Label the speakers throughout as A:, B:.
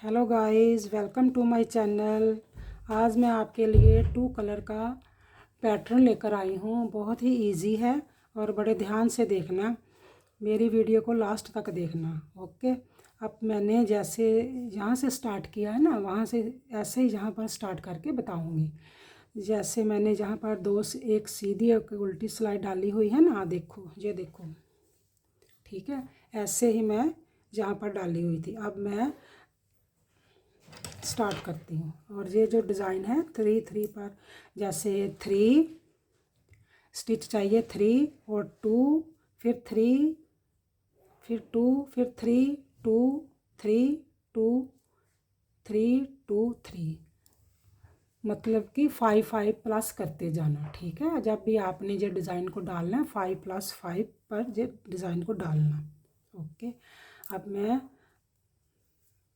A: Hello guys, welcome to my channel. आज मैं आपके लिए 2 कलर का पैटर्न लेकर आई हूँ। बहुत ही इजी है और बड़े ध्यान से देखना, मेरी वीडियो को लास्ट तक देखना। ओके। अब मैंने जैसे यहाँ से स्टार्ट किया है ना, वहाँ से ऐसे ही यहाँ पर स्टार्ट करके बताऊँगी। जैसे मैंने जहाँ पर एक सीधी और उल्टी सिलाई डाली हुई है ना, देखो, ये देखो, ठीक है। ऐसे ही मैं जहाँ पर डाली हुई थी, अब मैं स्टार्ट करती हूँ। और ये जो डिज़ाइन है 3 3 पर, जैसे 3 स्टिच चाहिए, 3 और 2, फिर 3, फिर 2, फिर 3 2 3 2 3 2 3, मतलब कि 5 5 प्लस करते जाना। ठीक है, जब भी आपने जो डिज़ाइन को डालना है 5 + 5 पर जो डिज़ाइन को डालना। ओके। अब मैं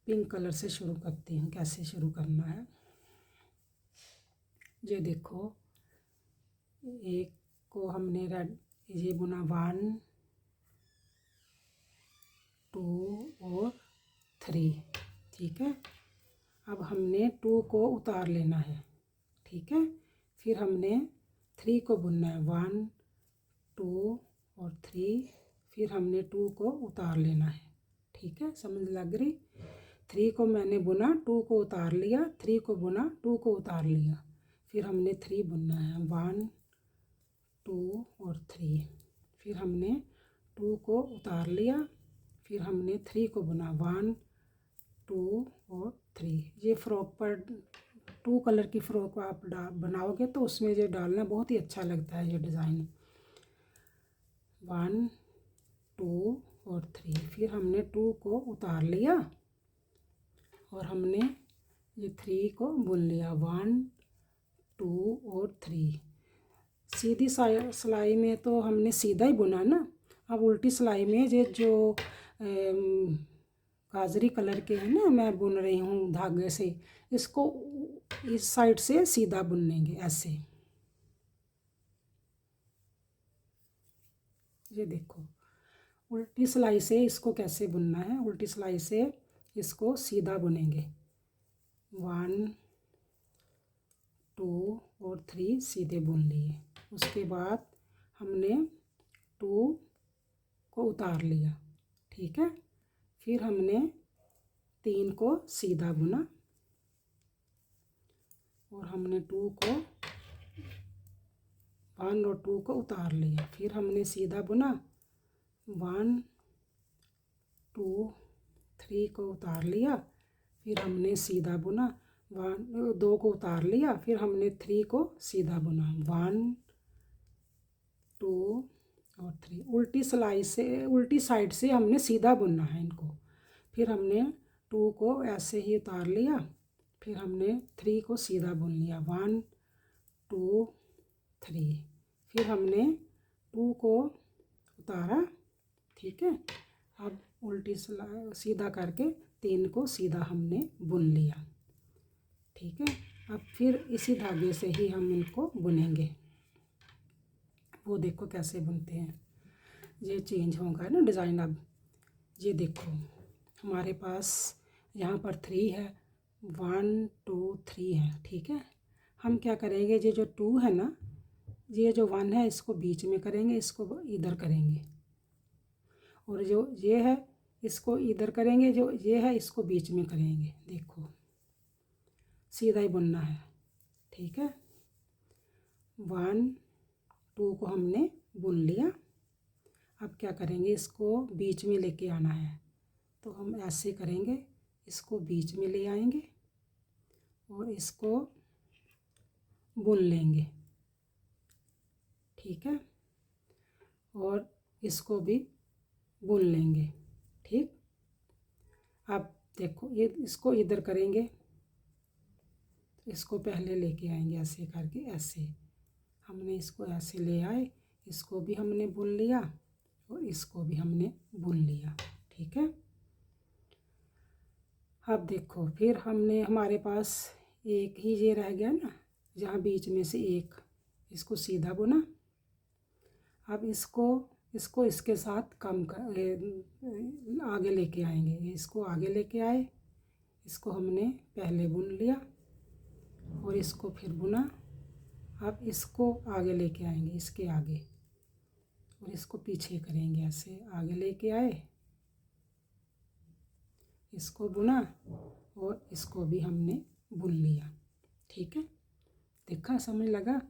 A: पिंक कलर से शुरू करती हूँ। कैसे शुरू करना है, ये देखो, एक को हमने रेड ये बुना 1 2 और 3। ठीक है। अब हमने 2 को उतार लेना है। ठीक है। फिर हमने 3 को बुनना है, 1 2 और 3। फिर हमने 2 को उतार लेना है। ठीक है, समझ लग रही। 3 को मैंने बुना, 2 को उतार लिया, 3 को बुना, 2 को उतार लिया। फिर हमने 3 बुनना है, 1 2 और 3। फिर हमने 2 को उतार लिया, फिर हमने 3 को बुना, 1 2 और 3। ये फ्रॉक पर 2 कलर की फ्रॉक आप बनाओगे तो उसमें ये डालना बहुत ही अच्छा लगता है, ये डिज़ाइन। 1 2 और 3। फिर हमने 2 को उतार लिया और हमने ये 3 को बुन लिया, 1 2 और 3। सीधी सिलाई में तो हमने सीधा ही बुना ना। अब उल्टी सिलाई में ये जो गाजरी कलर के हैं ना, मैं बुन रही हूँ धागे से, इसको इस साइड से सीधा बुनेंगे ऐसे। ये देखो, उल्टी सिलाई से इसको कैसे बुनना है। उल्टी सिलाई से इसको सीधा बुनेंगे, 1 2 और 3 सीधे बुन लिए। उसके बाद हमने 2 को उतार लिया। ठीक है। फिर हमने 3 को सीधा बुना और हमने 2 को 1 और 2 को उतार लिया। फिर हमने सीधा बुना, 1 2 3 को उतार लिया। फिर हमने सीधा बुना, 2 को उतार लिया। फिर हमने 3 को सीधा बुना, 1 2 और 3। उल्टी सिलाई से, उल्टी साइड से हमने सीधा बुनना है इनको। फिर हमने 2 को ऐसे ही उतार लिया। फिर हमने 3 को सीधा बुन लिया, 1 2 3। फिर हमने 2 को उतारा। ठीक है। अब उल्टी सिलाई सीधा करके 3 को सीधा हमने बुन लिया। ठीक है। अब फिर इसी धागे से ही हम इनको बुनेंगे। वो देखो कैसे बुनते हैं। ये चेंज होगा ना डिज़ाइन। अब ये देखो, हमारे पास यहाँ पर 3 है, 1 2 3 है। ठीक है। हम क्या करेंगे, ये जो 2 है ना, ये जो 1 है इसको बीच में करेंगे, इसको इधर करेंगे, और जो ये है इसको इधर करेंगे, जो ये है इसको बीच में करेंगे। देखो, सीधा ही बुनना है। ठीक है। 1 2 को हमने बुन लिया। अब क्या करेंगे, इसको बीच में लेके आना है, तो हम ऐसे करेंगे, इसको बीच में ले आएंगे और इसको बुन लेंगे। ठीक है। और इसको भी बुन लेंगे। ठीक। अब देखो, ये इसको इधर करेंगे, इसको पहले लेके आएंगे ऐसे करके, ऐसे हमने इसको ऐसे ले आए, इसको भी हमने बुन लिया और इसको भी हमने बुन लिया। ठीक है। अब देखो, फिर हमने, हमारे पास एक ही ये रह गया ना, जहाँ बीच में से एक, इसको सीधा बुना। अब इसको इसको इसके साथ आगे लेके आएंगे, इसको आगे लेके आए, इसको हमने पहले बुन लिया और इसको फिर बुना। अब इसको आगे लेके आएंगे, इसके आगे, और इसको पीछे करेंगे। ऐसे आगे लेके आए, इसको बुना और इसको भी हमने बुन लिया। ठीक है, देखा, समझ लगा।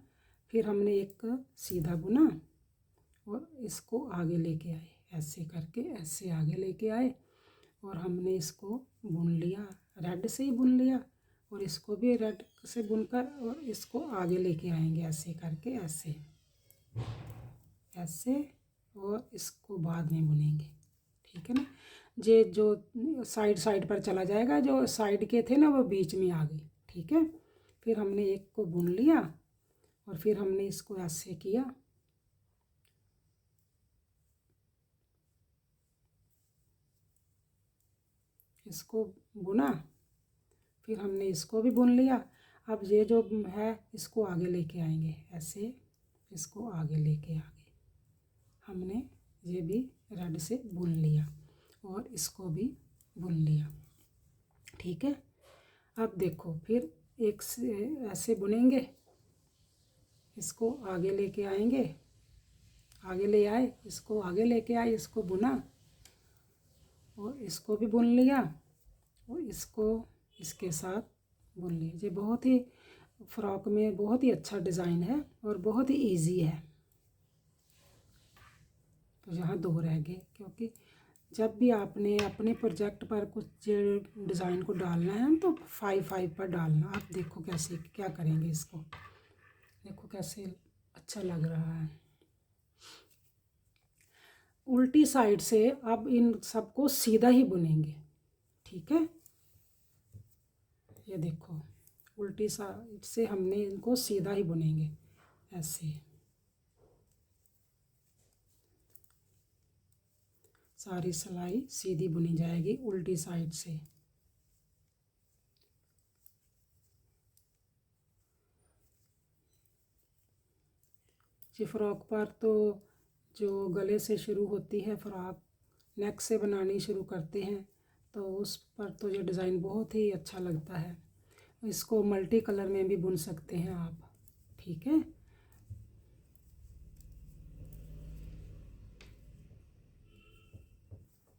A: फिर हमने एक सीधा बुना और इसको आगे लेके आए, ऐसे करके ऐसे आगे लेके आए और हमने इसको बुन लिया, रेड से ही बुन लिया और इसको भी रेड से बुनकर और इसको आगे लेके आएंगे, ऐसे करके, ऐसे ऐसे, और इसको बाद में बुनेंगे। ठीक है ना। ये जो साइड साइड पर चला जाएगा, जो साइड के थे ना वो बीच में आ गई। ठीक है, फिर हमने एक को बुन लिया और फिर हमने इसको ऐसे किया, इसको बुना, फिर हमने इसको भी बुन लिया। अब ये जो है इसको आगे लेके आएंगे, ऐसे इसको आगे लेके आगे हमने ये भी रेड से बुन लिया और इसको भी बुन लिया। ठीक है, अब देखो, फिर एक से ऐसे बुनेंगे, इसको आगे लेके आएंगे, आगे ले आए, इसको आगे लेके आए, इसको बुना और इसको भी बुन लिया और इसको इसके साथ बुन लिया। ये बहुत ही फ्रॉक में बहुत ही अच्छा डिज़ाइन है और बहुत ही इजी है। तो यहाँ दो रह गए, क्योंकि जब भी आपने अपने प्रोजेक्ट पर कुछ डिज़ाइन को डालना है तो 5-5 पर डालना। आप देखो कैसे क्या करेंगे, इसको देखो कैसे अच्छा लग रहा है। उल्टी साइड से अब इन सबको सीधा ही बुनेंगे। ठीक है, ये देखो, उल्टी साइड से हमने इनको सीधा ही बुनेंगे, ऐसे सारी सिलाई सीधी बुनी जाएगी उल्टी साइड से। जी फ्रॉक पर तो जो गले से शुरू होती है फ्रॉक, नेक से बनानी शुरू करते हैं, तो उस पर तो ये डिज़ाइन बहुत ही अच्छा लगता है। इसको मल्टी कलर में भी बुन सकते हैं आप। ठीक है,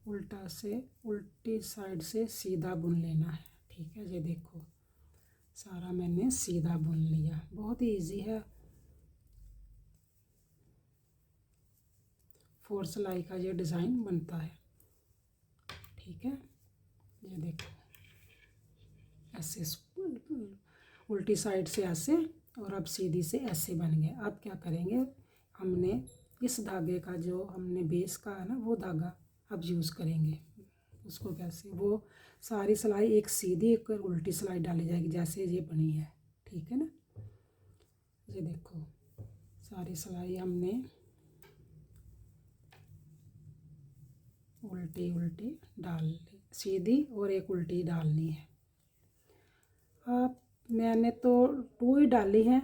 A: उल्टा से उल्टी साइड से सीधा बुन लेना है। ठीक है, ये देखो सारा मैंने सीधा बुन लिया, बहुत ही इजी है। 4 सिलाई का ये डिज़ाइन बनता है। ठीक है, ये देखो ऐसे उल्टी साइड से ऐसे, और अब सीधी से ऐसे बन गए। अब क्या करेंगे, हमने इस धागे का जो हमने बेस का है ना वो धागा अब यूज़ करेंगे। उसको कैसे, वो सारी सिलाई एक सीधी एक उल्टी सिलाई डाली जाएगी जैसे ये बनी है। ठीक है ना, ये देखो सारी सिलाई हमने उल्टी उल्टी डाल ली, सीधी और एक उल्टी डालनी है। आप मैंने तो 2 ही डाली हैं,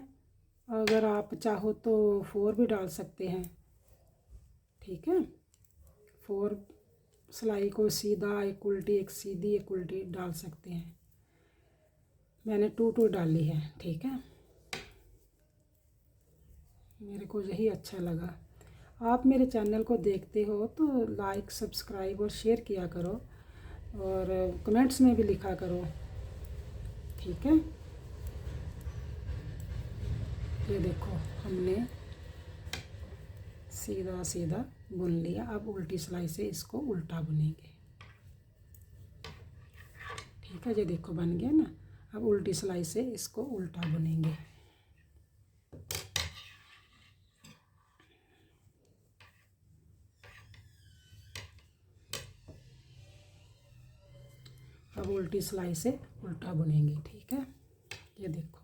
A: अगर आप चाहो तो 4 भी डाल सकते हैं। ठीक है, 4 सिलाई को सीधा एक उल्टी एक सीधी एक उल्टी डाल सकते हैं। मैंने 2 डाली है। ठीक है, मेरे को यही अच्छा लगा। आप मेरे चैनल को देखते हो तो लाइक सब्सक्राइब और शेयर किया करो और कमेंट्स में भी लिखा करो। ठीक है, ये देखो हमने सीधा सीधा बुन लिया। अब उल्टी सिलाई से इसको उल्टा बुनेंगे। ठीक है, ये देखो बन गया ना। अब उल्टी सिलाई से इसको उल्टा बुनेंगे। अब उल्टी सिलाई से उल्टा बुनेंगे। ठीक है, ये देखो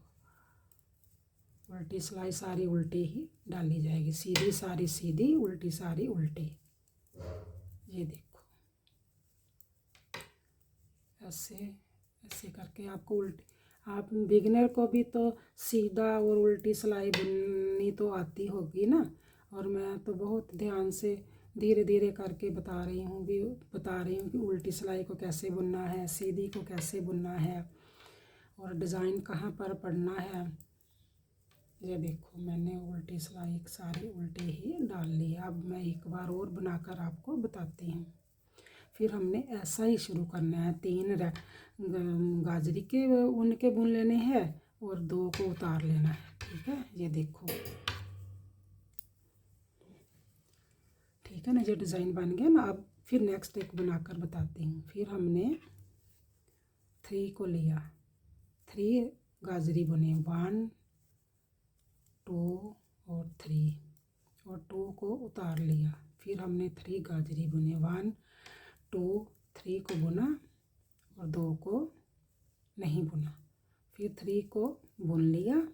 A: उल्टी सिलाई सारी उल्टी ही डाली जाएगी, सीधी सारी सीधी, उल्टी सारी उल्टी। ये देखो ऐसे ऐसे करके आपको उल्टी, आप बिगिनर को भी तो सीधा और उल्टी सिलाई बुननी तो आती होगी ना। और मैं तो बहुत ध्यान से धीरे धीरे करके बता रही हूँ कि उल्टी सिलाई को कैसे बुनना है, सीधी को कैसे बुनना है और डिज़ाइन कहाँ पर पड़ना है। ये देखो मैंने उल्टी सिलाई सारी उल्टी ही डाल ली है। अब मैं एक बार और बनाकर आपको बताती हूँ। फिर हमने ऐसा ही शुरू करना है। 3 गाजरी के ऊन के बुन लेने हैं और 2 को उतार लेना है। ठीक है, ये देखो, ठीक है ना, ये डिज़ाइन बन गया ना। अब फिर नेक्स्ट एक बनाकर बताती हूँ। फिर हमने 3 को लिया, 3 गाजरी बुने, 1 2 और 3 और 2 को उतार लिया। फिर हमने 3 गाजरी बुने, 1 2 3 को बुना और 2 को नहीं बुना। फिर 3 को बुन लिया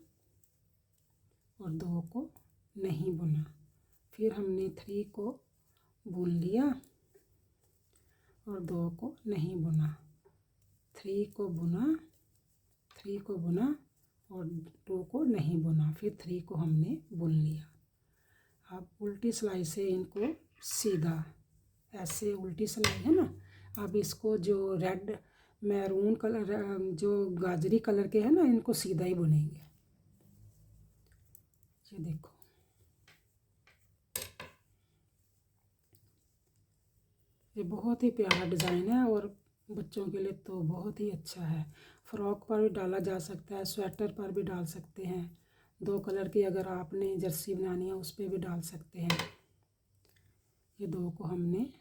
A: और 2 को नहीं बुना। फिर हमने 3 को बुन लिया और 2 को नहीं बुना। 3 को बुना, 3 को बुना और 2 को नहीं बुना। फिर 3 को हमने बुन लिया। अब उल्टी सिलाई से इनको सीधा, ऐसे उल्टी सिलाई है ना। अब इसको जो रेड मैरून कलर, जो गाजरी कलर के है ना, इनको सीधा ही बुनेंगे। ये देखो, ये बहुत ही प्यारा डिज़ाइन है और बच्चों के लिए तो बहुत ही अच्छा है। फ्रॉक पर भी डाला जा सकता है, स्वेटर पर भी डाल सकते हैं। 2 कलर की अगर आपने जर्सी बनानी है उस पर भी डाल सकते हैं। ये 2 को हमने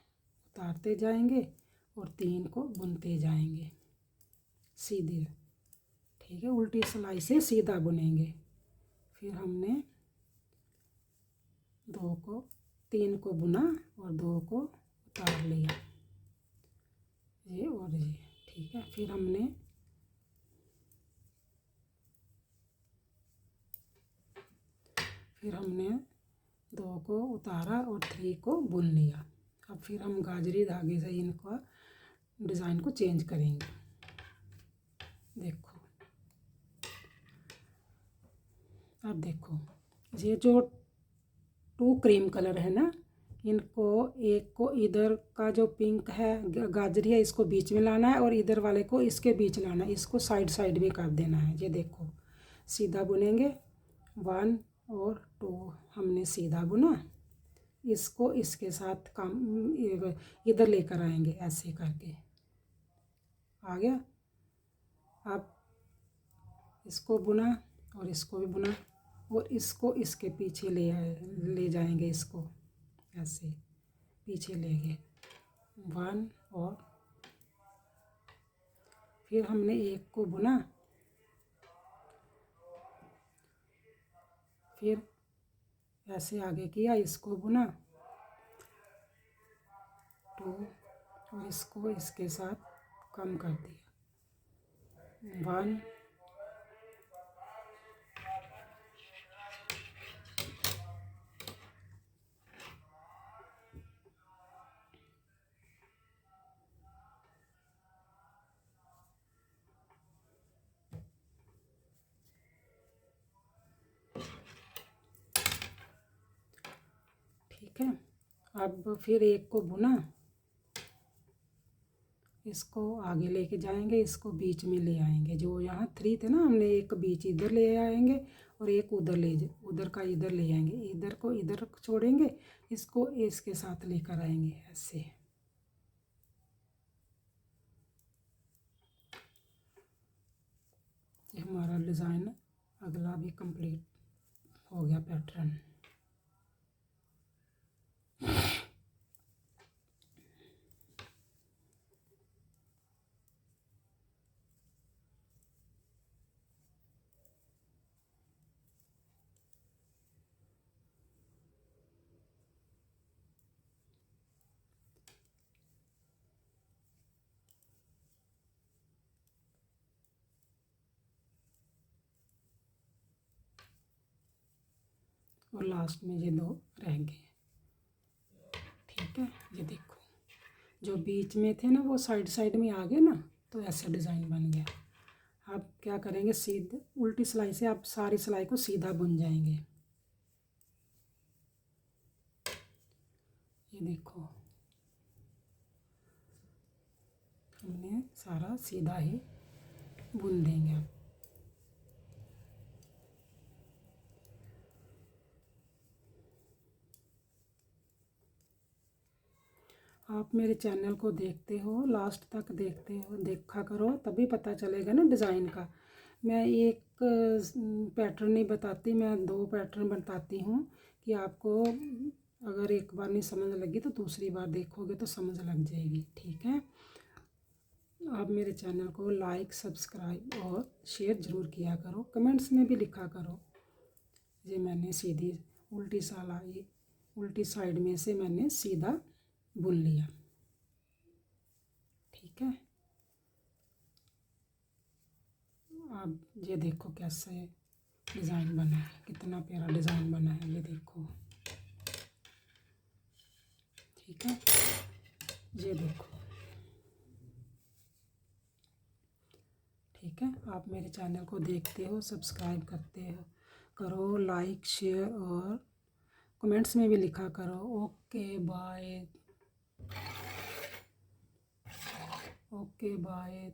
A: उतारते जाएंगे और 3 को बुनते जाएंगे सीधे। ठीक है, उल्टी सिलाई से सीधा बुनेंगे। फिर हमने 3 को बुना और 2 को उतार लिया, ये और ये। ठीक है, फिर हमने फिर हमने 2 को उतारा और 3 को बुन लिया। अब फिर हम गाजरी धागे से इनका डिज़ाइन को चेंज करेंगे। देखो, अब देखो, ये जो 2 क्रीम कलर है ना, इनको एक को इधर का जो पिंक है गाजरी है इसको बीच में लाना है और इधर वाले को इसके बीच लाना है। इसको साइड साइड भी कर देना है। ये देखो, सीधा बुनेंगे, 1 और 2 हमने सीधा बुना। इसको इसके साथ काम इधर लेकर आएंगे, ऐसे करके आ गया। अब इसको बुना और इसको भी बुना और इसको इसके पीछे ले जाएंगे, इसको ऐसे पीछे ले गए 1 और फिर हमने एक को बुना। फिर ऐसे आगे किया, इसको बुना 2 और इसको इसके साथ कम कर दिया 1 ठीक है। अब फिर एक को बुना, इसको आगे लेके जाएंगे, इसको बीच में ले आएंगे। जो यहाँ 3 थे ना, हमने एक बीच इधर ले आएंगे और एक उधर का इधर ले आएंगे। इधर को इधर छोड़ेंगे, इसको इसके साथ लेकर आएंगे ऐसे। ये हमारा डिज़ाइन अगला भी कंप्लीट हो गया पैटर्न। और लास्ट में ये 2 रह गए। ठीक है, ये देखो, जो बीच में थे ना वो साइड साइड में आ गए ना, तो ऐसा डिज़ाइन बन गया। अब क्या करेंगे, सीधे उल्टी सिलाई से आप सारी सिलाई को सीधा बुन जाएंगे। ये देखो हमने सारा सीधा ही बुन देंगे। आप मेरे चैनल को देखते हो, लास्ट तक देखते हो, देखा करो, तभी पता चलेगा ना डिज़ाइन का। मैं एक पैटर्न नहीं बताती, मैं 2 पैटर्न बताती हूँ कि आपको अगर एक बार नहीं समझ लगी तो दूसरी बार देखोगे तो समझ लग जाएगी। ठीक है, आप मेरे चैनल को लाइक, सब्सक्राइब और शेयर ज़रूर किया करो। कमेंट्स में भी लिखा करो। ये मैंने सीधी उल्टी साइड में से मैंने सीधा बुन लिया। ठीक है, अब ये देखो कैसे डिज़ाइन बना है, कितना प्यारा डिज़ाइन बना है, ये देखो। ठीक है, ये देखो। ठीक है, आप मेरे चैनल को देखते हो, सब्सक्राइब करते हो, करो लाइक, शेयर और कमेंट्स में भी लिखा करो। Okay bye. Okay bye.